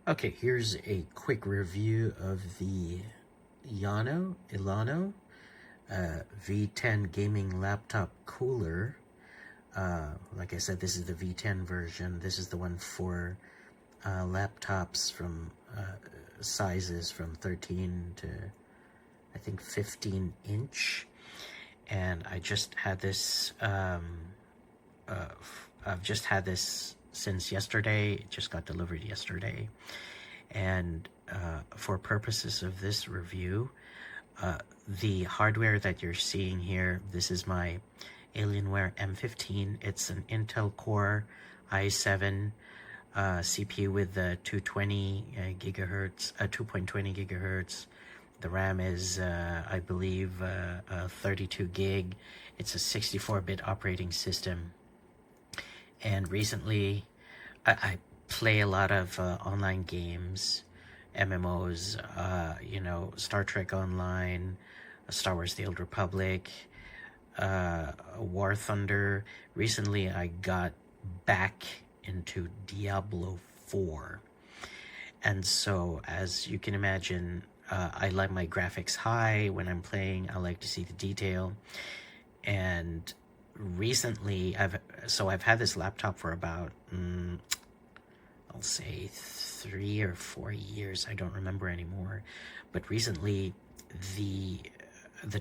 Okay, here's a quick review of the llano V10 gaming laptop cooler. Like I said, this is the V10 version. This is the one for laptops from sizes from 13 to I think 15 inch. And I just had this I've just had this since yesterday. It just got delivered yesterday. And for purposes of this review, the hardware that you're seeing here, this is my Alienware M15. It's an Intel Core i7 CPU with the 220 gigahertz, 2.20 gigahertz. The RAM is, I believe, 32 gig. It's a 64-bit operating system. And recently, I play a lot of online games, MMOs, Star Trek Online, Star Wars The Old Republic, War Thunder. Recently, I got back into Diablo 4. And so, as you can imagine, I like my graphics high when I'm playing. I like to see the detail. And recently, I've had this laptop for about, I'll say 3 or 4 years. I don't remember anymore. But recently, the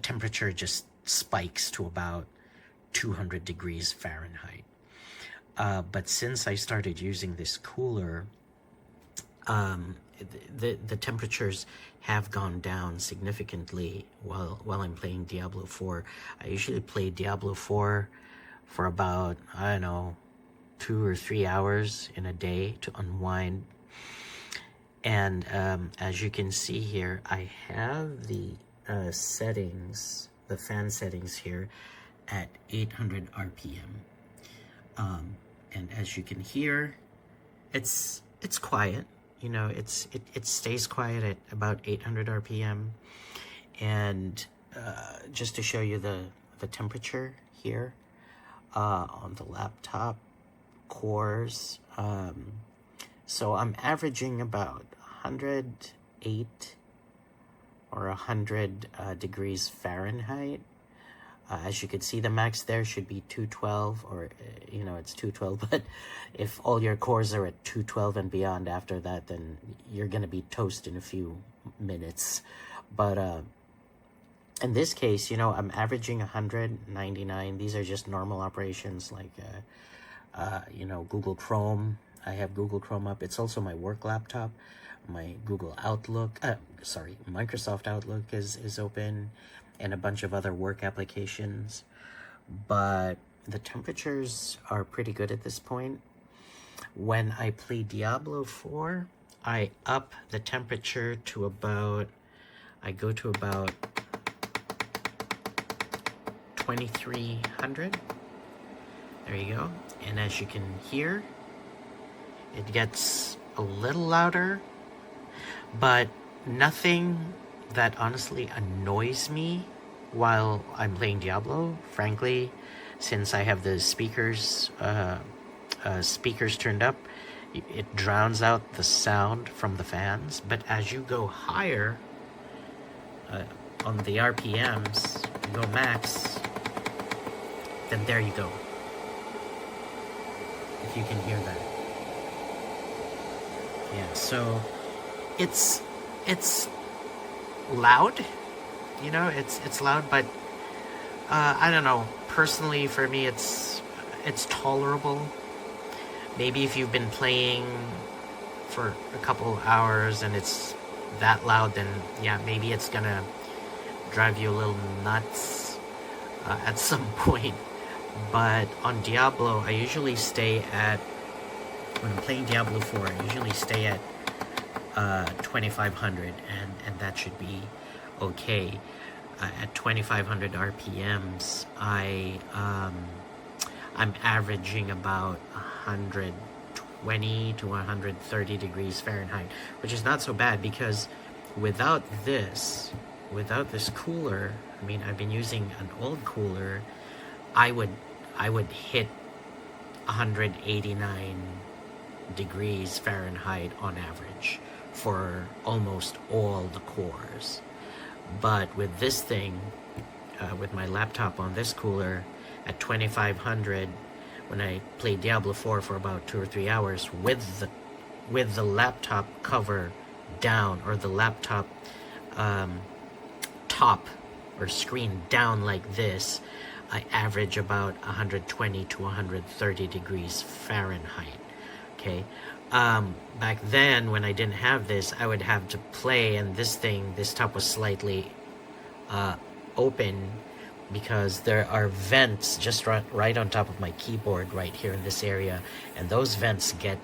temperature just spikes to about 200 degrees Fahrenheit. But since I started using this cooler, the temperatures have gone down significantly while I'm playing Diablo 4. I usually play Diablo 4 for about, I don't know, 2 or 3 hours in a day to unwind. And as you can see here, I have the settings, the fan settings here at 800 RPM. And as you can hear, it's quiet. You know, it stays quiet at about 800 RPM. And just to show you the temperature here on the laptop cores, so I'm averaging about 108 or 100 degrees Fahrenheit. As you can see, the max there should be 212, or, it's 212. But if all your cores are at 212 and beyond after that, then you're going to be toast in a few minutes. But in this case, I'm averaging 199. These are just normal operations like, Google Chrome. I have Google Chrome up. It's also my work laptop. My Microsoft Outlook is open, and a bunch of other work applications. But the temperatures are pretty good at this point. When I play Diablo 4, I up the temperature to about 2300. There you go. And as you can hear, it gets a little louder, but nothing that honestly annoys me while I'm playing Diablo. Frankly, since I have the speakers turned up, it drowns out the sound from the fans. But as you go higher on the RPMs, you go max, then there you go. If you can hear that. Yeah, so it's loud, it's loud, but I don't know, personally for me it's tolerable. Maybe if you've been playing for a couple hours and it's that loud, then yeah, maybe it's gonna drive you a little nuts at some point. But on Diablo, I usually stay at, when I'm playing Diablo 4, I usually stay at 2500, and that should be okay. At 2500 RPMs, I'm averaging about 120 to 130 degrees Fahrenheit, which is not so bad, because without this cooler, I mean, I've been using an old cooler, I would hit 189 degrees Fahrenheit on average for almost all the cores. But with this thing, with my laptop on this cooler at 2500, when I played Diablo 4 for about 2 or 3 hours with the laptop cover down, or the laptop top or screen down like this, I average about 120 to 130 degrees Fahrenheit. Okay. Back then, when I didn't have this, I would have to play, and this top was slightly open, because there are vents just right on top of my keyboard right here in this area, and those vents get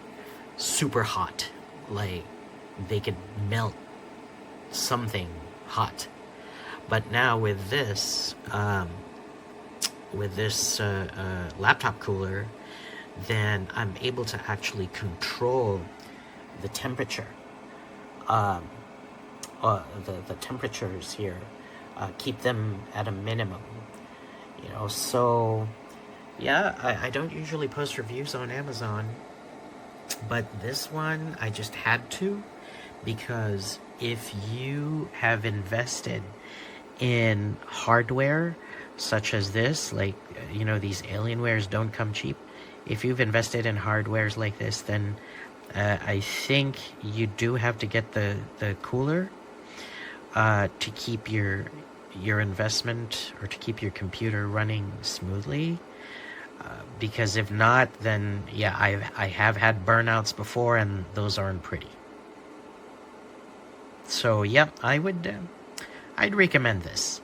super hot, like they could melt something hot. But now with this laptop cooler, then I'm able to actually control the temperature, the temperatures here, keep them at a minimum, so yeah, I don't usually post reviews on Amazon, but this one I just had to, because if you have invested in hardware such as this, like, these Alienwares don't come cheap. If you've invested in hardwares like this, then I think you do have to get the cooler to keep your investment, or to keep your computer running smoothly. Because if not, then yeah, I have had burnouts before, and those aren't pretty. So yeah, I'd recommend this.